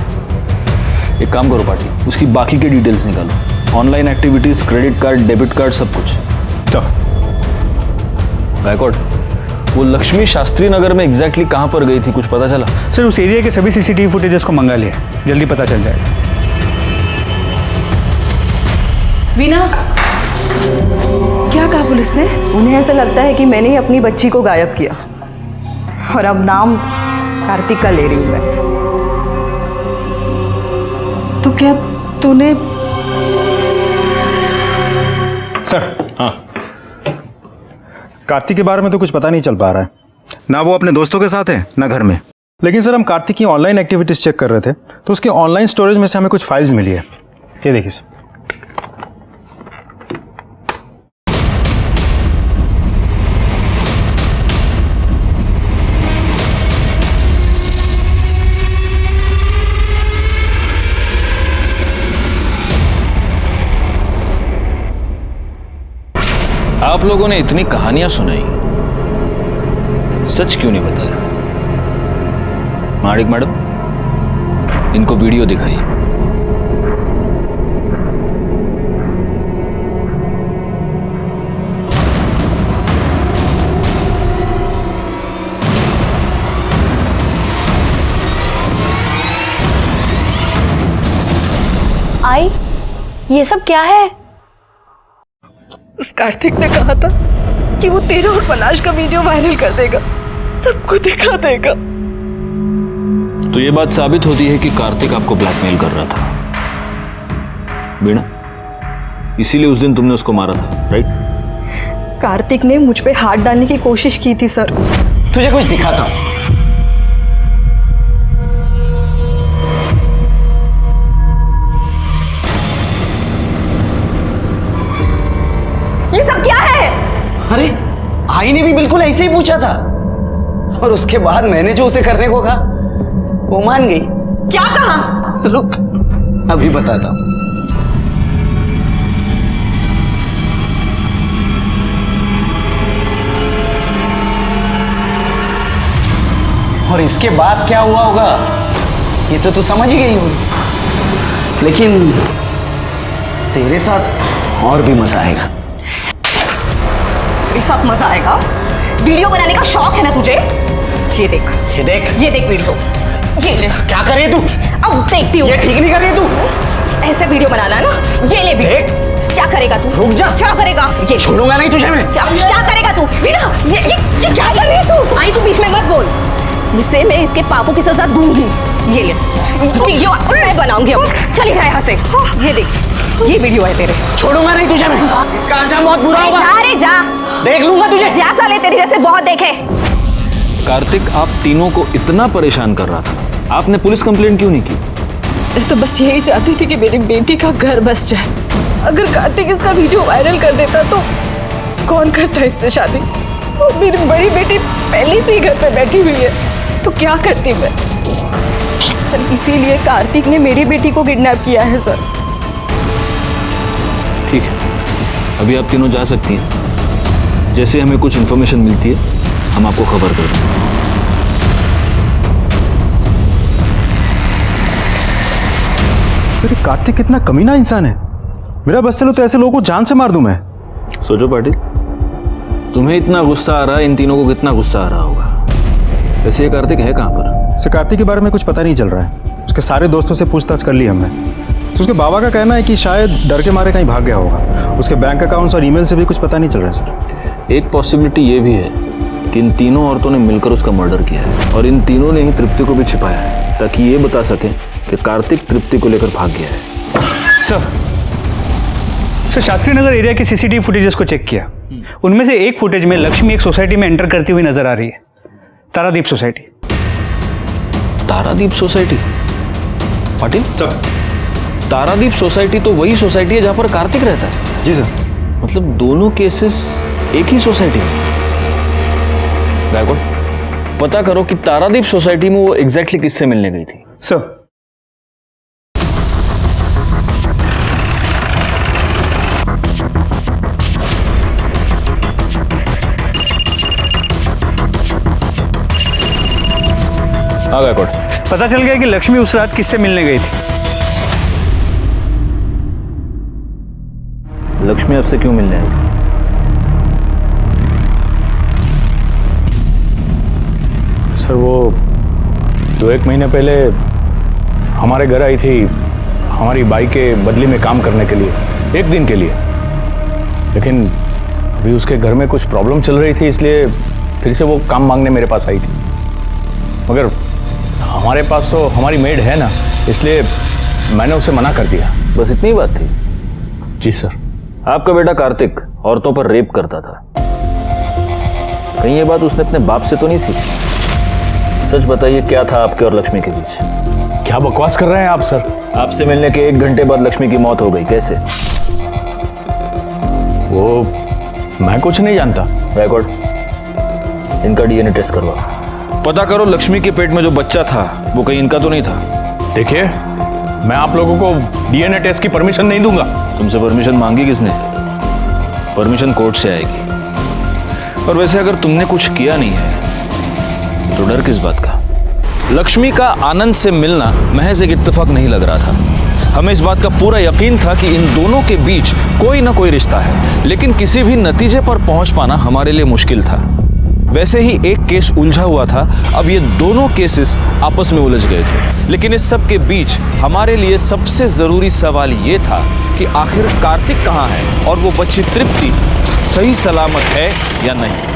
एक काम करो पाटिल, उसकी बाकी के डिटेल्स निकालो, online activities, credit card, debit card, सब कुछ। सर, गायकवाड़, वो लक्ष्मी शास्त्री नगर में एग्जैक्टली कहाँ पर गई थी, कुछ पता चला? सर उस एरिया के सभी सीसीटीवी फुटेजेस को मंगा लिया, जल्दी पता चल जाएगा। वीणा, क्या कहा पुलिस ने? उन्हें ऐसा लगता है कि मैंने ही अपनी बच्ची को गायब किया और अब नाम कार्तिक का ले रही हूं मैं। तो क्या तूने? सर, हाँ, कार्तिक के बारे में तो कुछ पता नहीं चल पा रहा है। ना वो अपने दोस्तों के साथ है ना घर में। लेकिन सर हम कार्तिक की ऑनलाइन एक्टिविटीज चेक कर रहे थे तो उसके ऑनलाइन स्टोरेज में से हमें कुछ फाइल्स मिली है। ये देखिए सर। आप लोगों ने इतनी कहानियां सुनाई, सच क्यों नहीं बताया? माणिक मैडम, इनको वीडियो दिखाइए। आई, ये सब क्या है? उस कार्तिक ने कहा था कि वो तेरा और पलाश का वीडियो वायरल कर देगा, सबको दिखा देगा। तो ये बात साबित होती है कि कार्तिक आपको ब्लैकमेल कर रहा था, वीणा। इसीलिए उस दिन तुमने उसको मारा था, राइट? कार्तिक ने मुझ पे हाथ डालने की कोशिश की थी सर। तुझे कुछ दिखाता हूं। ये सब क्या है? अरे आई ने भी बिल्कुल ऐसे ही पूछा था और उसके बाद मैंने जो उसे करने को कहा वो मान गई। क्या कहा? रुक, अभी बताता हूं। और इसके बाद क्या हुआ होगा ये तो तू समझ ही गई होगी, लेकिन तेरे साथ और भी मजा आएगा। तेरे साथ मजा आएगा। वीडियो बनाने का शौक है ना तुझे? ये देख, ये देख, ये देख वीडियो। ये ले। क्या कर रही है तू? अब देखती हूँ। ये ठीक नहीं कर रही है तू। ऐसे वीडियो बनाना है ना? ये ले वीडियो। देख। क्या करेगा तू? रुक जा। क्या करेगा? ये छोड़ूंगा नहीं तुझे मैं। क्या करेगा तू? वीना, ये क्या कर रही है तू? आई तू बीच में मत बोल। इसे मैं इसके पापों की सजा दूंगी। ये ले वीडियो मैं बनाऊंगी अब। चली जा यहाँ से। ये देख, ये वीडियो है तेरे। छोड़ूंगा नहीं तुझे मैं। इसका अंजाम बहुत बुरा होगा। जा रे जा। देख लूंगा तुझे। क्या साले तेरे जैसे बहुत देखे। कार्तिक आप तीनों को इतना परेशान कर रहा था, आपने पुलिस कंप्लेंट क्यों नहीं की? मैं तो बस यही चाहती थी कि मेरी बेटी का घर बस जाए। अगर कार्तिक इसका वीडियो वायरल कर देता तो कौन करता इससे शादी? और मेरी बड़ी बेटी पहले से ही घर पे बैठी हुई है, तो क्या करती मैं? सर, इसीलिए कार्तिक ने मेरी बेटी को किडनैप किया है सर। ठीक है, अभी आप तीनों जा सकती हैं। जैसे हमें कुछ इन्फॉर्मेशन मिलती है हम आपको खबर कर देंगे। सर, ये कार्तिक कितना कमीना इंसान है। मेरा बस चलो तो ऐसे लोगों को जान से मार दूं मैं। सोचो पाटिल, तुम्हें इतना गुस्सा आ रहा है, इन तीनों को कितना गुस्सा आ रहा होगा। वैसे ये कार्तिक है कहाँ पर? सर, कार्तिक के बारे में कुछ पता नहीं चल रहा है। उसके सारे दोस्तों से पूछताछ कर ली हमने। सर, उसके बाबा का कहना है कि शायद डर के मारे कहीं भाग गया होगा। उसके बैंक अकाउंट्स और ईमेल से भी कुछ पता नहीं चल रहा है सर। एक पॉसिबिलिटी ये भी है कि इन तीनों औरतों ने मिलकर उसका मर्डर किया है और इन तीनों ने ही तृप्ति को भी छिपाया है, ताकि ये बता सकें कि कार्तिक तृप्ति को लेकर भाग गया है। सर, शास्त्री नगर एरिया की सीसीटीवी फुटेजेस को चेक किया। उनमें से एक फुटेज में लक्ष्मी एक सोसाइटी में एंटर करती हुई नजर आ रही है, Taradeep society. Taradeep society? Patil sir, Taradeep society तो वही सोसाइटी है जहां पर कार्तिक रहता है। जी सर। मतलब दोनों केसेस एक ही सोसाइटी में। गायकवाड़, पता करो कि तारादीप सोसाइटी में वो एग्जैक्टली किससे मिलने गई थी। सर, हाँ गायकवाड़, पता चल गया कि लक्ष्मी उस रात किससे मिलने गई थी। लक्ष्मी आपसे क्यों मिलने आई? सर, वो 2-1 महीने पहले हमारे घर आई थी हमारी बाई के बदले में काम करने के लिए, 1 दिन के लिए। लेकिन अभी उसके घर में कुछ प्रॉब्लम चल रही थी, इसलिए फिर से वो काम मांगने मेरे पास आई थी। मगर हमारे पास तो हमारी मेड है ना, इसलिए मैंने उसे मना कर दिया। बस इतनी बात थी? जी सर। आपका बेटा कार्तिक औरतों पर रेप करता था, कहीं ये बात उसने अपने बाप से तो नहीं सीखी? सच बताइए, क्या था आपके और लक्ष्मी के बीच? क्या बकवास कर रहे हैं आप सर? आपसे मिलने के 1 घंटे बाद लक्ष्मी की मौत हो गई, कैसे? वो मैं कुछ नहीं जानता। गायकवाड़, इनका डीएनए टेस्ट करवाओ। पता करो लक्ष्मी के पेट में जो बच्चा था वो कहीं इनका तो नहीं था। देखिए, मैं आप लोगों को डीएनए टेस्ट की परमिशन नहीं दूंगा। तुमसे परमिशन मांगी किसने? परमिशन कोर्ट से आएगी। और वैसे अगर तुमने कुछ किया नहीं है तो डर किस बात का? लक्ष्मी का आनंद से मिलना महज एक इत्तेफाक नहीं लग रहा था। हमें इस बात का पूरा यकीन था कि इन दोनों के बीच कोई ना कोई रिश्ता है, लेकिन किसी भी नतीजे पर पहुंच पाना हमारे लिए मुश्किल था। वैसे ही एक केस उलझा हुआ था, अब ये दोनों केसेस आपस में उलझ गए थे। लेकिन इस सब के बीच हमारे लिए सबसे जरूरी सवाल ये था कि आखिर कार्तिक कहाँ है और वो बच्ची तृप्ति सही सलामत है या नहीं।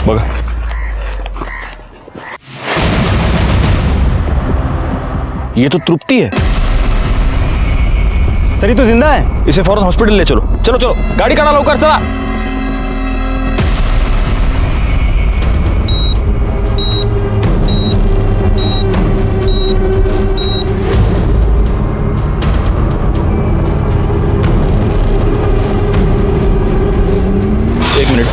बघा, ये तो तृप्ति है। सर, ये तो जिंदा है। इसे फौरन हॉस्पिटल ले चलो। चलो चलो, गाड़ी काढ़ा लवकर, चला। एक मिनट,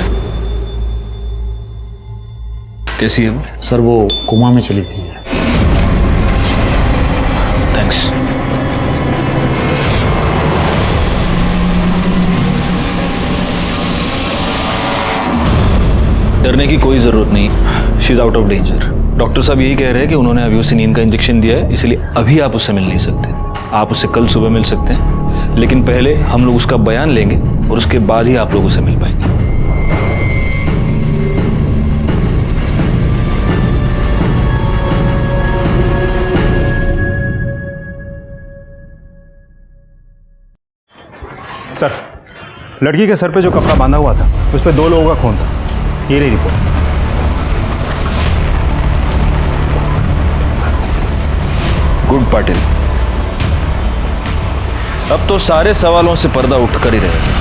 कैसी है वो? सर, वो कोमा में चली गई है। थैंक्स। डरने की कोई जरूरत नहीं, she is out of danger. Doctor साहब यही कह रहे हैं कि उन्होंने अभी उसे नींद का इंजेक्शन दिया है, इसलिए अभी आप उससे मिल नहीं सकते। आप उससे कल सुबह मिल सकते हैं, लेकिन पहले हम लोग उसका बयान लेंगे और उसके बाद ही आप लोग उससे मिल पाएंगे। सर, लड़की के सर पे जो कपड़ा बांधा हुआ था उस पर 2 लोगों का खून था। ये रही रिपोर्ट। गुड पाटिल, अब तो सारे सवालों से पर्दा उठकर ही रहेगा।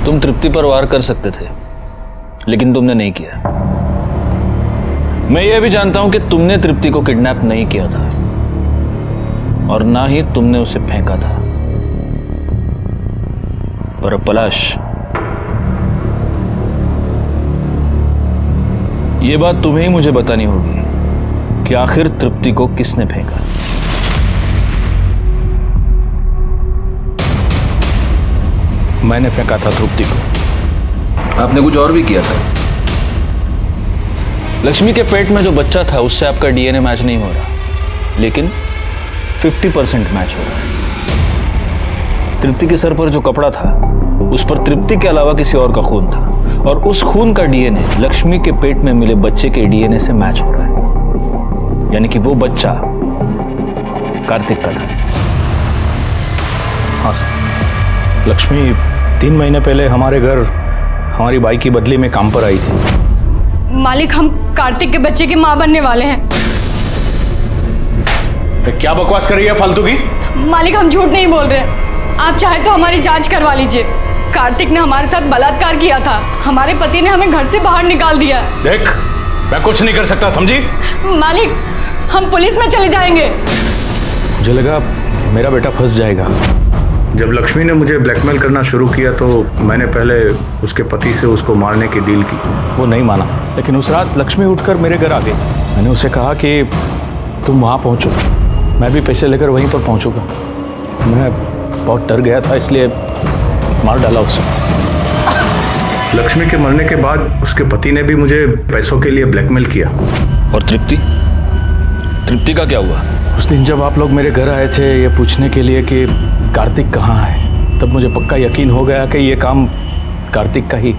तुम तृप्ति पर वार कर सकते थे, लेकिन तुमने नहीं किया। मैं यह भी जानता हूं कि तुमने तृप्ति को किडनैप नहीं किया था और ना ही तुमने उसे फेंका था। पर पलाश, यह बात तुम्हें ही मुझे बतानी होगी कि आखिर तृप्ति को किसने फेंका। मैंने फेंका था तृप्ति को। आपने कुछ और भी किया था। लक्ष्मी के पेट में जो बच्चा था उससे आपका डीएनए मैच नहीं हो रहा, लेकिन 50% मैच हो रहा है। तृप्ति के सर पर जो कपड़ा था उस पर तृप्ति के अलावा किसी और का खून था, और उस खून का डीएनए लक्ष्मी के पेट में मिले बच्चे के डीएनए से मैच हो रहा है, यानी कि वो बच्चा कार्तिक का था। हाँ सर, लक्ष्मी 3 महीने पहले हमारे घर हमारी बाई की बदली में काम पर आई थी। मालिक, हम कार्तिक के बच्चे की माँ बनने वाले हैं। क्या बकवास कर रही है फालतू की? मालिक, हम झूठ नहीं बोल रहे। आप चाहे तो हमारी जांच करवा लीजिए। कार्तिक ने हमारे साथ बलात्कार किया था। हमारे पति ने हमें घर से बाहर निकाल दिया। देख, मैं कुछ नहीं कर सकता, समझी? मालिक, हम पुलिस में चले जाएंगे। मुझे लगा मेरा बेटा फंस जाएगा। जब लक्ष्मी ने मुझे ब्लैकमेल करना शुरू किया तो मैंने पहले उसके पति से उसको मारने की डील की। वो नहीं माना, लेकिन उस रात लक्ष्मी उठकर मेरे घर आ गई। मैंने उसे कहा कि तुम वहाँ पहुँचो, मैं भी पैसे लेकर वहीं पर पहुँचूंगा। मैं बहुत डर गया था, इसलिए मार डाला उसे। लक्ष्मी के मरने के बाद उसके पति ने भी मुझे पैसों के लिए ब्लैकमेल किया। और तृप्ति का क्या हुआ? उस दिन जब आप लोग मेरे घर आए थे ये पूछने के लिए कि कार्तिक कहाँ है, तब मुझे पक्का यकीन हो गया कि ये काम कार्तिक का ही।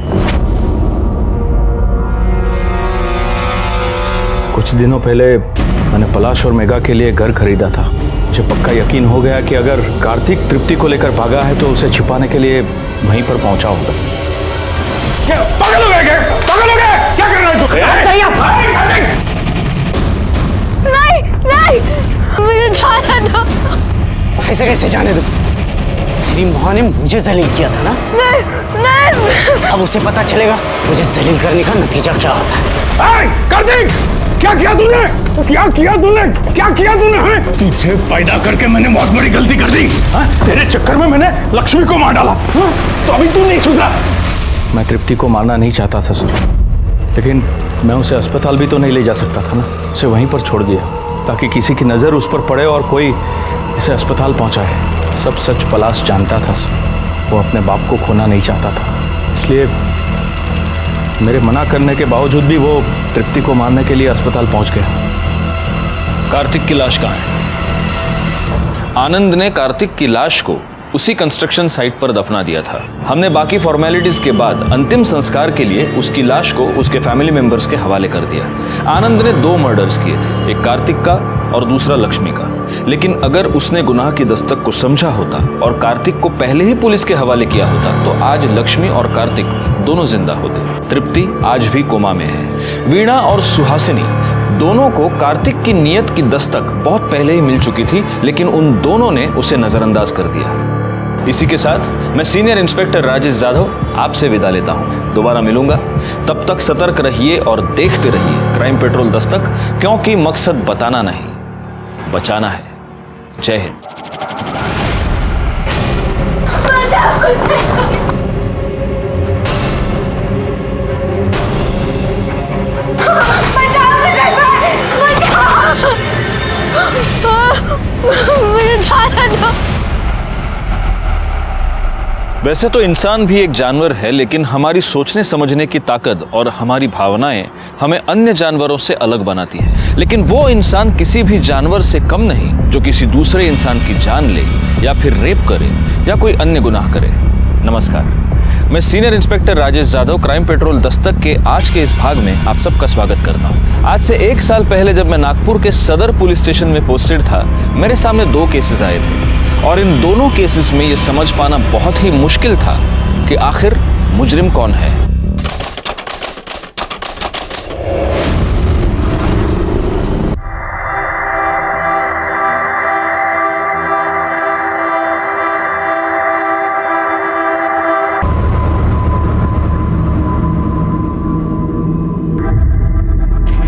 कुछ दिनों पहले मैंने पलाश और मेघा के लिए घर खरीदा था। मुझे पक्का यकीन हो गया कि अगर कार्तिक तृप्ति को लेकर भागा है तो उसे छिपाने के लिए वहीं पर पहुंचा होगा। पागल हो गए क्या? पागल हो गए? क्या कर रहे हो तुम? नहीं नहीं, मुझे जाने दो। ऐसे कैसे जाने दो? तेरी माँ ने मुझे जलील किया था ना? नहीं नहीं, अब उसे पता चलेगा मुझे जलील करने का नतीजा क्या होता है। कार्तिक, क्या किया तूने? क्या किया तूने? क्या किया तूने? तुझे पैदा करके मैंने बहुत बड़ी गलती कर दी। तेरे चक्कर में मैंने लक्ष्मी को मार डाला, तो अभी तू नहीं सुधरा। मैं तृप्ति को मारना नहीं चाहता था सर, लेकिन मैं उसे अस्पताल भी तो नहीं ले जा सकता था ना। उसे वहीं पर छोड़ दिया ताकि किसी की नज़र उस पर पड़े और कोई इसे अस्पताल पहुंचाए। सब सच पलाश जानता था सर, वो अपने बाप को खोना नहीं चाहता था, इसलिए मेरे मना करने के बावजूद भी वो तृप्ति को मारने के लिए अस्पताल पहुंच गया। कार्तिक की लाश कहाँ है? आनंद ने कार्तिक की लाश को उसी कंस्ट्रक्शन साइट पर दफना दिया था। हमने बाकी फॉर्मेलिटीज के बाद अंतिम संस्कार के लिए उसकी लाश को उसके फैमिली मेंबर्स के हवाले कर दिया। आनंद ने 2 मर्डर्स किए थे, एक कार्तिक का और दूसरा लक्ष्मी का। लेकिन अगर उसने गुनाह की दस्तक को समझा होता और कार्तिक को पहले ही पुलिस के हवाले किया होता तो आज लक्ष्मी और कार्तिक दोनों जिंदा होते। तृप्ति आज भी कोमा में है। वीणा और सुहासिनी दोनों को कार्तिक की नीयत की दस्तक बहुत पहले ही मिल चुकी थी, लेकिन उन दोनों ने उसे नजरअंदाज कर दिया। इसी के साथ मैं सीनियर इंस्पेक्टर राजेश जाधव आपसे विदा लेता हूं। दोबारा मिलूंगा, तब तक सतर्क रहिए और देखते रहिए क्राइम पेट्रोल दस्तक, क्योंकि मकसद बताना नहीं, बचाना है। जय हिंद। वैसे तो इंसान भी एक जानवर है, लेकिन हमारी सोचने समझने की ताकत और हमारी भावनाएं हमें अन्य जानवरों से अलग बनाती है। लेकिन वो इंसान किसी भी जानवर से कम नहीं जो किसी दूसरे इंसान की जान ले या फिर रेप करे या कोई अन्य गुनाह करे। नमस्कार, मैं senior inspector Rajesh Jadhav crime petrol Dastak के आज के इस भाग में आप सबका स्वागत करता हूँ। आज से 1 साल पहले जब मैं नागपुर के सदर पुलिस स्टेशन में पोस्टेड था, मेरे सामने 2 केसेस आए थे और इन दोनों केसेस में ये समझ पाना बहुत ही मुश्किल था कि आखिर मुजरिम कौन है।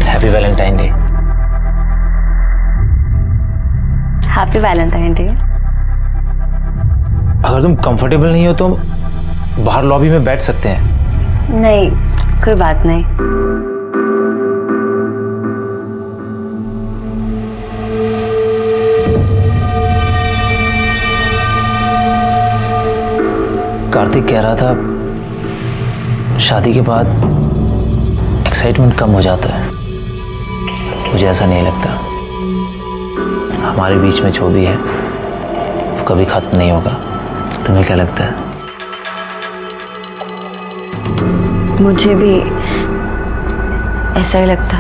Happy Valentine day. Happy Valentine day. अगर तुम कंफर्टेबल नहीं हो तो बाहर लॉबी में बैठ सकते हैं। नहीं, कोई बात नहीं। कार्तिक कह रहा था शादी के बाद एक्साइटमेंट कम हो जाता है। मुझे ऐसा नहीं लगता। हमारे बीच में जो भी है वो कभी खत्म नहीं होगा। तुम्हें क्या लगता है? मुझे भी ऐसा ही लगता है।